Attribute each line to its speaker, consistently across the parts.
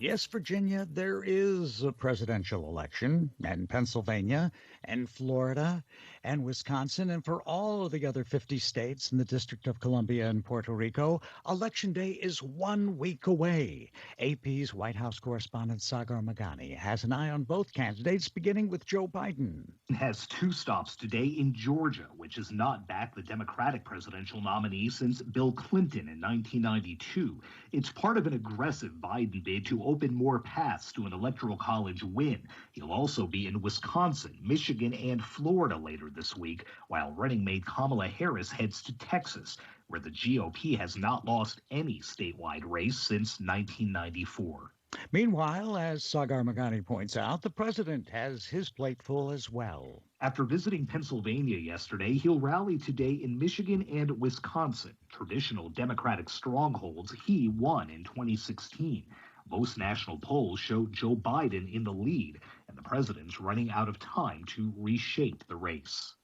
Speaker 1: Yes, Virginia, there is a presidential election, and Pennsylvania, and Florida, and Wisconsin, and for all of the other 50 states and the District of Columbia and Puerto Rico, Election Day is 1 week away. AP's White House correspondent Sagar Magani has an eye on both candidates, beginning with Joe Biden.
Speaker 2: Has two stops today in Georgia, which has not backed the Democratic presidential nominee since Bill Clinton in 1992. It's part of an aggressive Biden bid to open more paths to an electoral college win. He'll also be in Wisconsin, Michigan, and Florida later this week, while running mate Kamala Harris heads to Texas, where the GOP has not lost any statewide race since 1994.
Speaker 1: Meanwhile, as Sagar Magani points out, the president has his plate full as well.
Speaker 2: After visiting Pennsylvania yesterday, he'll rally today in Michigan and Wisconsin, traditional Democratic strongholds he won in 2016. Most national polls show Joe Biden in the lead, and the president's running out of time to reshape the race.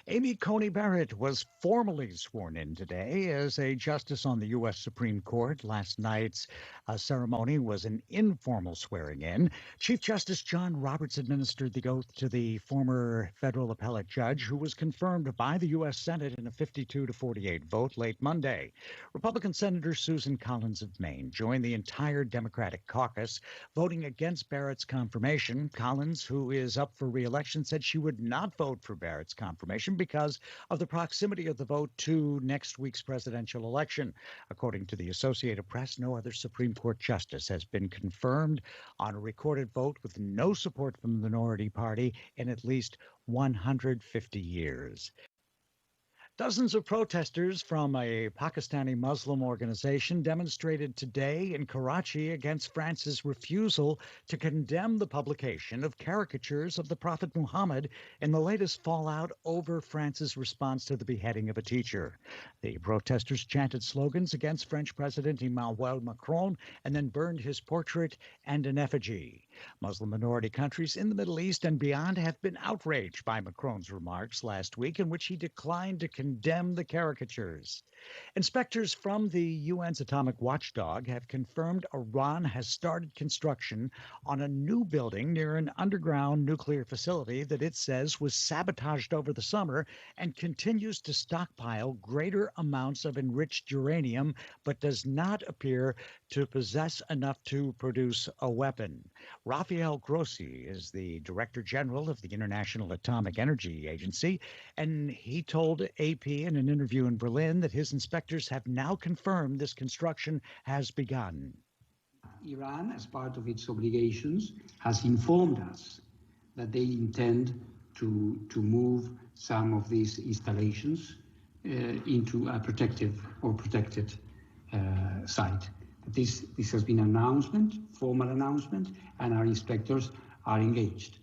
Speaker 1: Amy Coney Barrett was formally sworn in today as a justice on the U.S. Supreme Court. Last night's ceremony was an informal swearing in. Chief Justice John Roberts administered the oath to the former federal appellate judge, who was confirmed by the U.S. Senate in a 52-48 vote late Monday. Republican Senator Susan Collins of Maine joined the entire Democratic caucus, voting against Barrett's confirmation. Collins, who is up for re-election, said she would not vote for Barrett's confirmation because of the proximity of the vote to next week's presidential election. According to the Associated Press, no other Supreme Court justice has been confirmed on a recorded vote with no support from the minority party in at least 150 years. Dozens of protesters from a Pakistani Muslim organization demonstrated today in Karachi against France's refusal to condemn the publication of caricatures of the Prophet Muhammad in the latest fallout over France's response to the beheading of a teacher. The protesters chanted slogans against French President Emmanuel Macron and then burned his portrait and an effigy. Muslim minority countries in the Middle East and beyond have been outraged by Macron's remarks last week, in which he declined to condemn the caricatures. Inspectors from the UN's atomic watchdog have confirmed Iran has started construction on a new building near an underground nuclear facility that it says was sabotaged over the summer and continues to stockpile greater amounts of enriched uranium, but does not appear to possess enough to produce a weapon. Rafael Grossi is the Director General of the International Atomic Energy Agency, and he told AP in an interview in Berlin that his inspectors have now confirmed this construction has begun.
Speaker 3: Iran, as part of its obligations, has informed us that they intend to move some of these installations into a protected site. This has been an announcement, formal announcement, and our inspectors are engaged.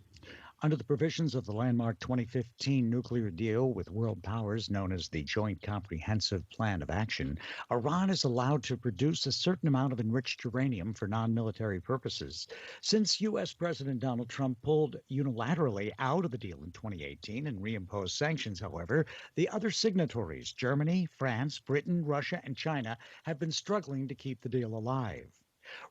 Speaker 1: Under the provisions of the landmark 2015 nuclear deal with world powers known as the Joint Comprehensive Plan of Action, Iran is allowed to produce a certain amount of enriched uranium for non-military purposes. Since U.S. President Donald Trump pulled unilaterally out of the deal in 2018 and reimposed sanctions, however, the other signatories, Germany, France, Britain, Russia, and China, have been struggling to keep the deal alive.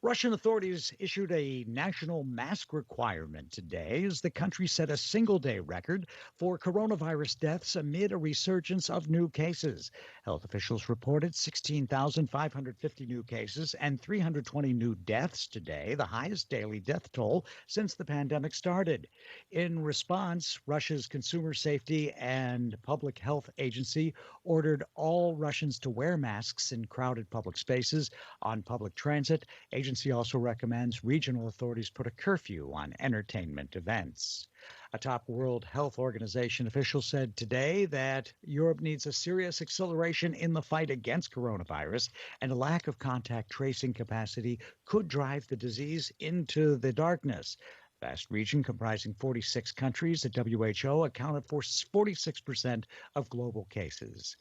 Speaker 1: Russian authorities issued a national mask requirement today as the country set a single-day record for coronavirus deaths amid a resurgence of new cases. Health officials reported 16,550 new cases and 320 new deaths today, the highest daily death toll since the pandemic started. In response, Russia's Consumer Safety and Public Health Agency ordered all Russians to wear masks in crowded public spaces, on public transit. Agency also recommends regional authorities put a curfew on entertainment events. A top World Health Organization official said today that Europe needs a serious acceleration in the fight against coronavirus, and a lack of contact tracing capacity could drive the disease into the darkness. The vast region comprising 46 countries at WHO accounted for 46% of global cases.